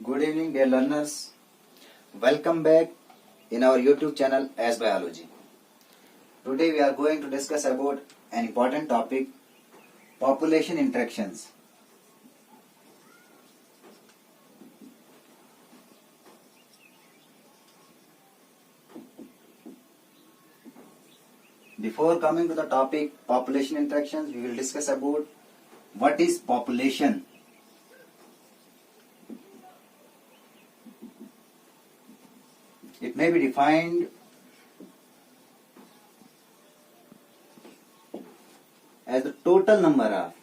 Good evening, dear learners. Welcome back in our YouTube channel as Biology. Today we are going to discuss about an important topic, population interactions. Before coming to the topic population interactions, we will discuss about what is population. It may be defined as the total number of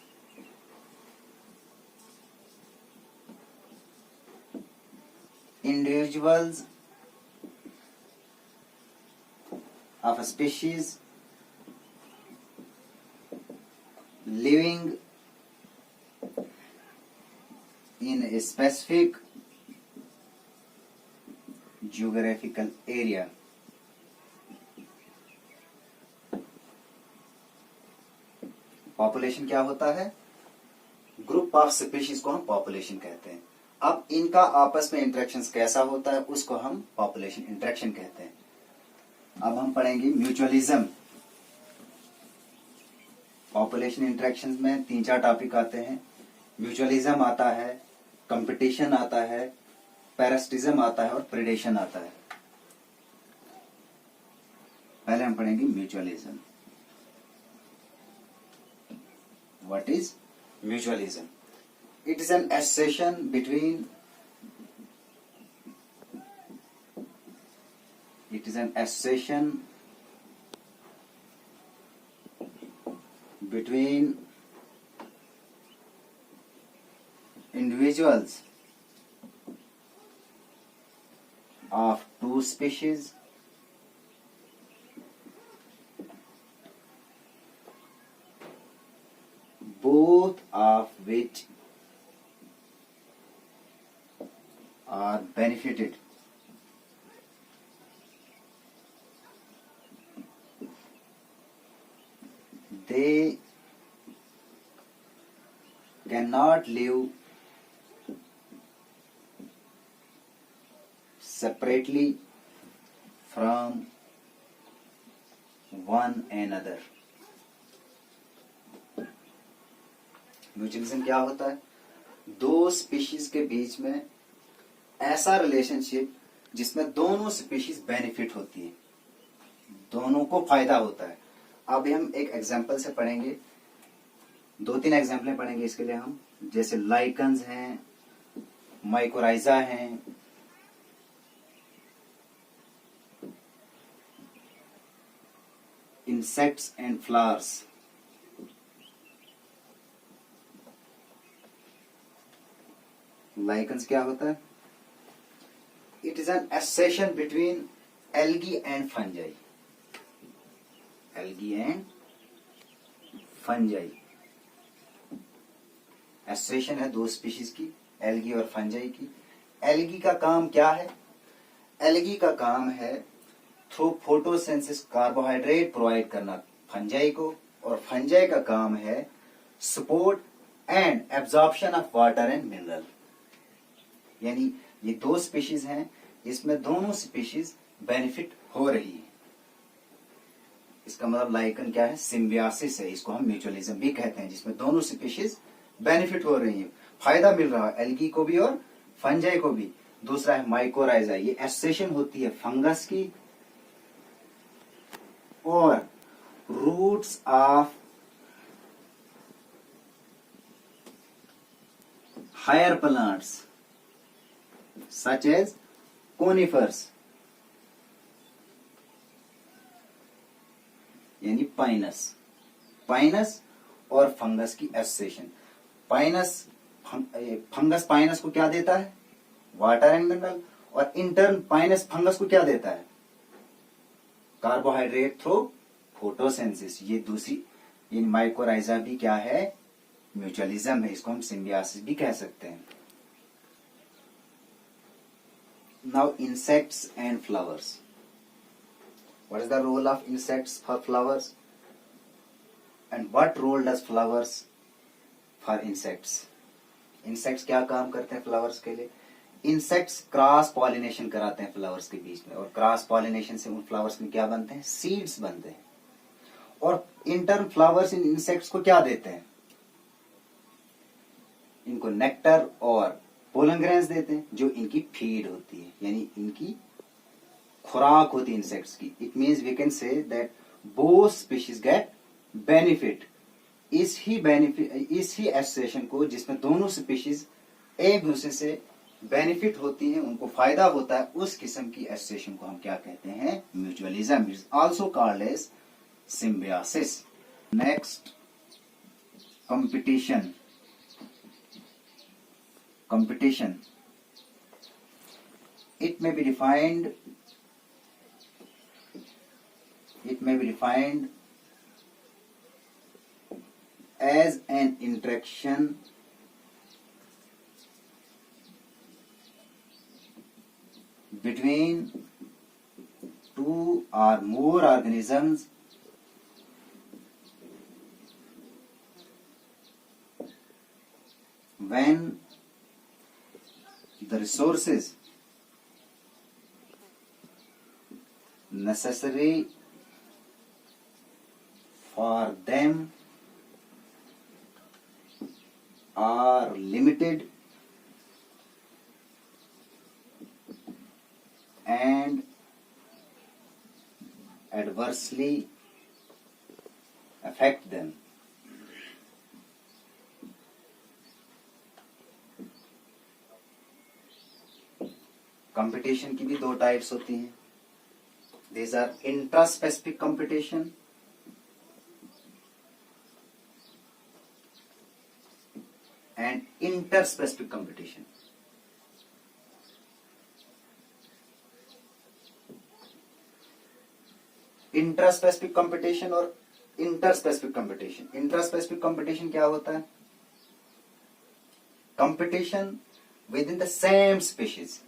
individuals of a species living in a specific geographical area. Population क्या होता है? Group of species को हम population कहते हैं। अब इनका आपस में इंटरेक्शंस कैसा होता है उसको हम पॉपुलेशन इंटरेक्शन कहते हैं। अब हम पढ़ेंगे म्यूचुअलिज्म। पॉपुलेशन इंटरेक्शन में 3-4 टॉपिक आते हैं। म्यूचुअलिज्म आता है, कंपटीशन आता है, पैरासिटिज्म आता है और प्रेडेशन आता है। पहले हम पढ़ेंगे mutualism. What is mutualism? It is an association between individuals of two species both of which are benefited they cannot live separately from one another. Mutualism क्या होता है? दो स्पीशीज के बीच में ऐसा रिलेशनशिप जिसमें दोनों स्पीशीज बेनिफिट होती है, दोनों को फायदा होता है। अब हम एक एग्जांपल से पढ़ेंगे, 2-3 एग्जांपलें पढ़ेंगे इसके लिए हम, जैसे लाइकन्स हैं, माइकोराइजा हैं, insects and flowers. Lichens क्या होता है? It is an association between algae and fungi. Algae and fungi. Association है दो स्पीशीज की, algae और fungi की। algae का काम क्या है? algae का काम है थ्रू फोटोसिंथेसिस कार्बोहाइड्रेट प्रोवाइड करना फंजाई को, और फंजाई का काम है support and absorption of water and mineral. यानी ये दो स्पीशीज हैं, इसमें दोनों स्पीशीज बेनिफिट हो रही है। इसका मतलब लाइकन क्या है? सिम्बियोसिस है। इसको हम म्यूचुअलिज्म भी कहते हैं, जिसमें दोनों स्पीशीज बेनिफिट हो रही है, फायदा मिल रहा है एल्गी को भी और फंजाई को भी। दूसरा है माइकोराइजा। ये एसोसिएशन होती है फंगस की और roots of higher plants such as conifers, यानी पाइनस और फंगस की एसोसिएशन। फंगस पाइनस को क्या देता है? Water and mineral. और इंटर्न पाइनस फंगस को क्या देता है? Carbohydrate through photosynthesis. ये दूसरी, ये माइकोराइजा भी क्या है? म्यूचुअलिज्म है। इसको हम सिम्बियोसिस भी कह सकते हैं। Now insects and flowers. What is the role of insects for flowers? And what role does flowers for insects? Insects क्या काम करते हैं flowers के लिए? इंसेक्ट्स क्रॉस पॉलिनेशन कराते हैं फ्लावर्स के बीच में, और क्रॉस पॉलिनेशन से उन फ्लावर्स में क्या बनते हैं, सीड्स बनते हैं। और इंटर्न फ्लावर्स इन इंसेक्ट्स को क्या देते हैं, इनको नेक्टर और पोलन ग्रेन्स देते हैं, जो इनकी फीड होती है, यानी इनकी खुराक होती है इंसेक्ट्स की। It means we can say that both species get benefit. इस ही एसोसिएशन को, जिसमें दोनों स्पीशीज एक दूसरे से बेनिफिट होती है, उनको फायदा होता है, उस किस्म की एसोसिएशन को हम क्या कहते हैं, mutualism. Is also called as symbiosis. Next, competition. Competition. It may be defined as an interaction between two or more organisms when the resources necessary for them are limited and adversely affect them. Competition की भी दो types होती हैं। These are intraspecific competition and interspecific competition. Intraspecific competition और interspecific competition. Intraspecific competition क्या होता है, competition with in the same species,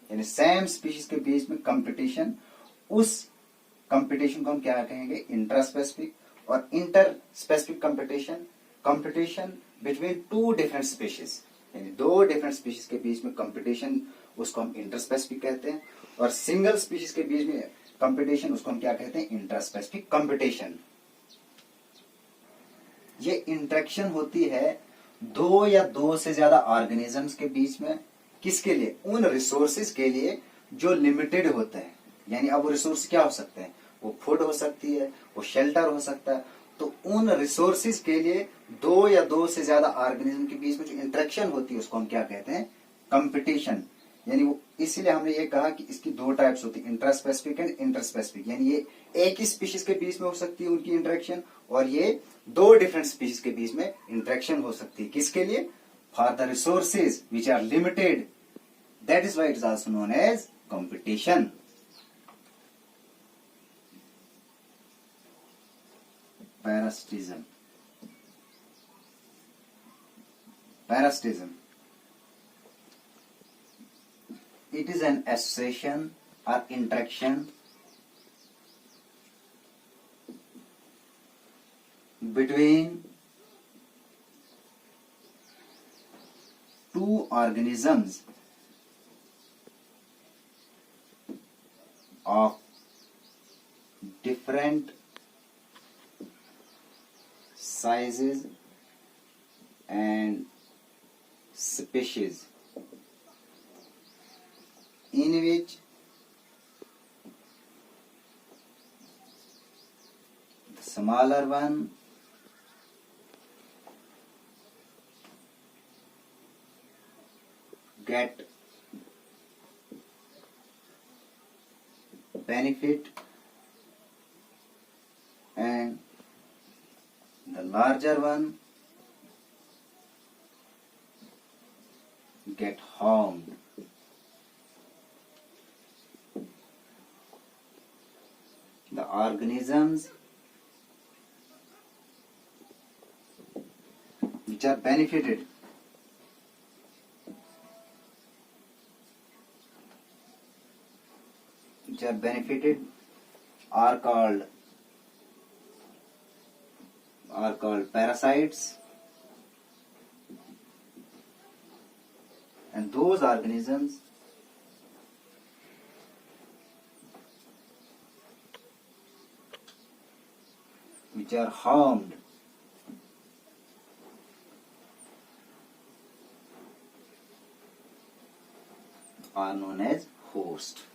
यानी सेम स्पीशीज के बीच में कंपटीशन, उस कंपटीशन को हम क्या कहेंगे, इंट्रास्पेसिफिक। और inter specific competition, competition between two different species, यानी दो डिफरेंट स्पीशीज के बीच में कंपटीशन, उसको हम इंटरस्पेसिफिक कहते हैं। और सिंगल स्पीशीज के बीच में कंपटीशन, उसको हम क्या कहते हैं, इंट्रास्पेसिफिक कंपटीशन। ये इंटरेक्शन होती है दो या दो से ज्यादा ऑर्गेनिजम्स के बीच में, किसके लिए, उन रिसोर्सेज के लिए जो लिमिटेड होते हैं। यानी अब वो रिसोर्स क्या हो सकते हैं, वो फूड हो सकती है, वो शेल्टर हो सकता है। तो उन रिसोर्सेज के लिए दो या दो से ज्यादा ऑर्गेनिज्म के बीच में जो इंटरेक्शन होती है, उसको हम क्या कहते हैं, कंपटीशन। यानी वो, इसीलिए हमने ये कहा कि इसकी दो टाइप्स होती है, इंट्रास्पेसिफिक एंड इंटरस्पेसिफिक। यानी ये एक ही स्पीशीज के बीच में हो सकती है उनकी इंटरेक्शन, और ये दो डिफरेंट स्पीशीज के बीच में इंटरेक्शन हो सकती है। किसके लिए, for the resources which are limited, that is why it is also known as competition. Parasitism. Parasitism. It is an association or interaction between two organisms of different sizes and species, in which the smaller one get benefit and the larger one get harmed. The organisms which are benefited are called parasites, and and those organisms which are harmed are known as host.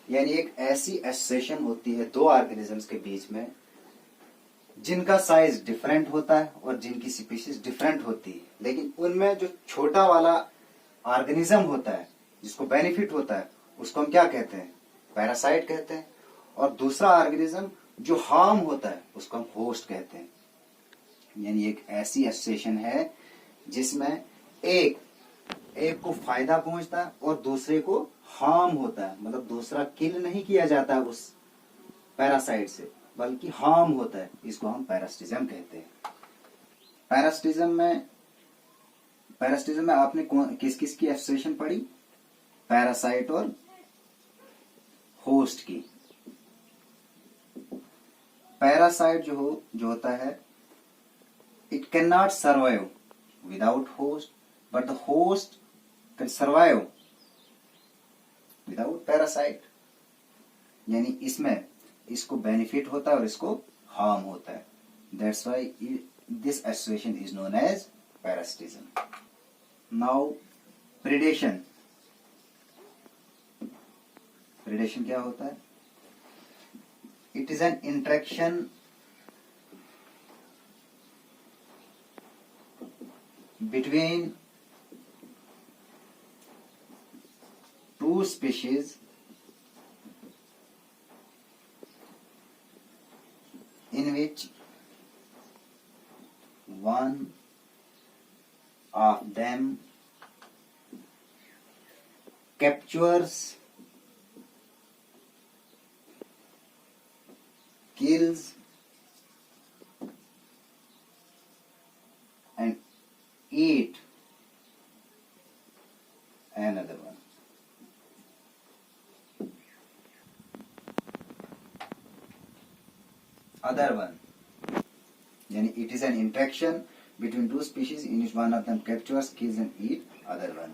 यानी एक ऐसी association होती है दो organisms के बीच में जिनका size different होता है और जिनकी स्पीशीज डिफरेंट होती है, लेकिन उनमें जो छोटा वाला ऑर्गेनिज्म होता है जिसको बेनिफिट होता है उसको हम क्या कहते हैं? पैरासाइट कहते हैं। और दूसरा ऑर्गेनिज्म जो हार्म होता है उसको हम होस्ट कहते हैं। यानी एक ऐसी एसोसिएशन है जिसमें एक को फायदा पहुंचता है और दूसरे को हार्म होता है, मतलब दूसरा किल नहीं किया जाता है उस पैरासाइट से, बल्कि हार्म होता है। इसको हम पैरासिटिज्म कहते हैं। पैरासिटिज्म में आपने किस किस की एसोसिएशन पढ़ी? पैरासाइट और होस्ट की। पैरासाइट जो होता है, it can not survive without host, but the host can survive without parasite. यानी इसमें इसको बेनिफिट होता है और इसको हार्म होता है। That's why this association is known as parasitism. Now predation. Predation क्या होता है? It is an interaction between two species in which one of them captures, kills, and eat another one. Other one. Yani it is an interaction between two species in which one of them captures, kills and eat other one.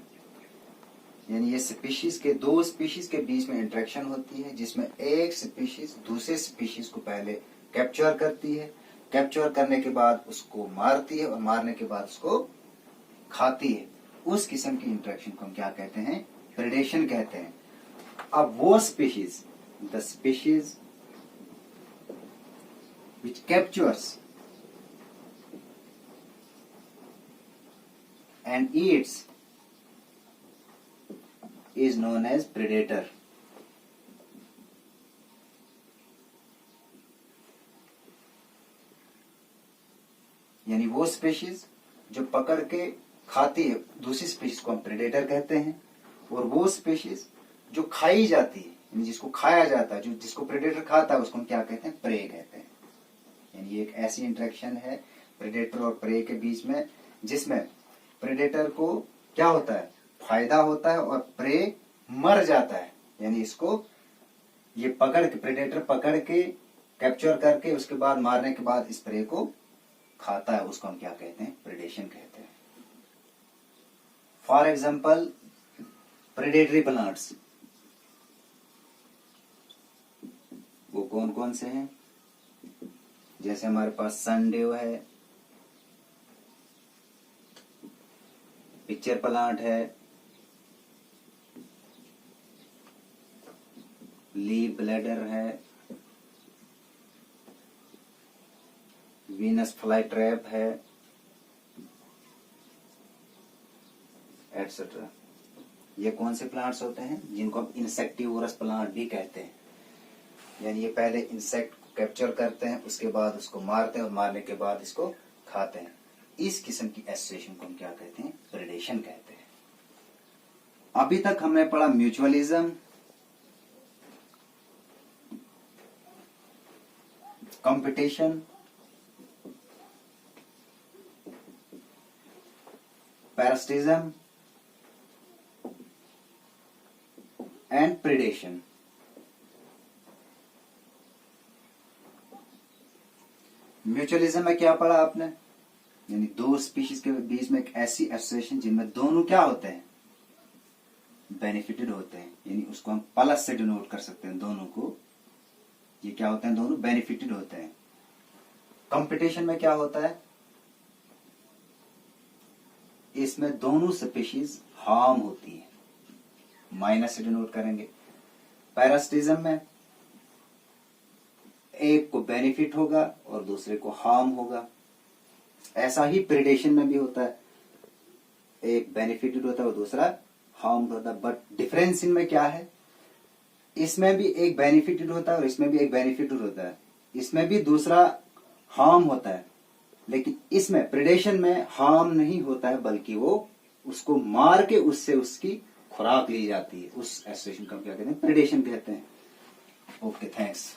यानी ये species के दो species के बीच में interaction होती है जिसमें एक स्पीशीज दूसरे स्पीशीज को पहले कैप्चर करती है, कैप्चर करने के बाद उसको मारती है और मारने के बाद उसको खाती है। उस किस्म की इंटरेक्शन को हम क्या कहते हैं? प्रेडेशन कहते हैं। अब वो species, the species which captures and eats is known as predator. यानी वो स्पीशीज जो पकड़ के खाती है दूसरी स्पीशीज को हम प्रेडेटर कहते हैं, और वो स्पीशीज जो खाई जाती है यानी जिसको खाया जाता है, जो जिसको प्रेडेटर खाता है उसको हम क्या कहते हैं? प्रे कहते हैं। यानी एक ऐसी इंटरेक्शन है प्रेडेटर और प्रे के बीच में जिसमें प्रेडेटर को क्या होता है? फायदा होता है और प्रे मर जाता है। यानी इसको ये प्रेडेटर पकड़ के कैप्चर करके उसके बाद मारने के बाद इस प्रे को खाता है, उसको हम क्या कहते हैं? प्रेडेशन कहते हैं। फॉर एग्जाम्पल प्रेडेटरी प्लांट्स, वो कौन कौन से हैं? जैसे हमारे पास सनडेव है, पिक्चर प्लांट है, लीफ ब्लैडर है, वीनस फ्लाई ट्रैप है, एटसेट्रा। ये कौन से प्लांट्स होते हैं? जिनको हम इंसेक्टिवोरस प्लांट भी कहते हैं। यानी ये पहले इंसेक्ट को कैप्चर करते हैं, उसके बाद उसको मारते हैं और मारने के बाद इसको खाते हैं। इस किस्म की एसोसिएशन को हम क्या कहते हैं? प्रेडेशन कहते हैं। अभी तक हमने पढ़ा mutualism, competition, parasitism and predation. Mutualism में क्या पढ़ा आपने? यानी दो स्पीशीज के बीच में एक ऐसी एसोसिएशन जिनमें दोनों क्या होते हैं, बेनिफिटेड होते हैं, यानी उसको हम प्लस से डिनोट कर सकते हैं दोनों को। ये क्या होते हैं, दोनों बेनिफिटेड होते हैं। कंपटीशन में क्या होता है, इसमें दोनों स्पीशीज हार्म होती है, माइनस से डिनोट करेंगे। पैरासिटिज्म में एक को बेनिफिट होगा और दूसरे को हार्म होगा। ऐसा ही प्रेडेशन में भी होता है, एक बेनिफिटेड होता है और दूसरा हार्म होता है। बट डिफरेंस इनमें क्या है, इसमें भी एक बेनिफिटेड होता है और इसमें भी एक बेनिफिटेड होता है, इसमें भी दूसरा हार्म होता है, लेकिन इसमें प्रेडेशन में हार्म नहीं होता है, बल्कि वो उसको मार के उससे उसकी खुराक ली जाती है। उस एसोसिएशन को क्या कहते हैं, प्रेडेशन कहते हैं। Okay, thanks.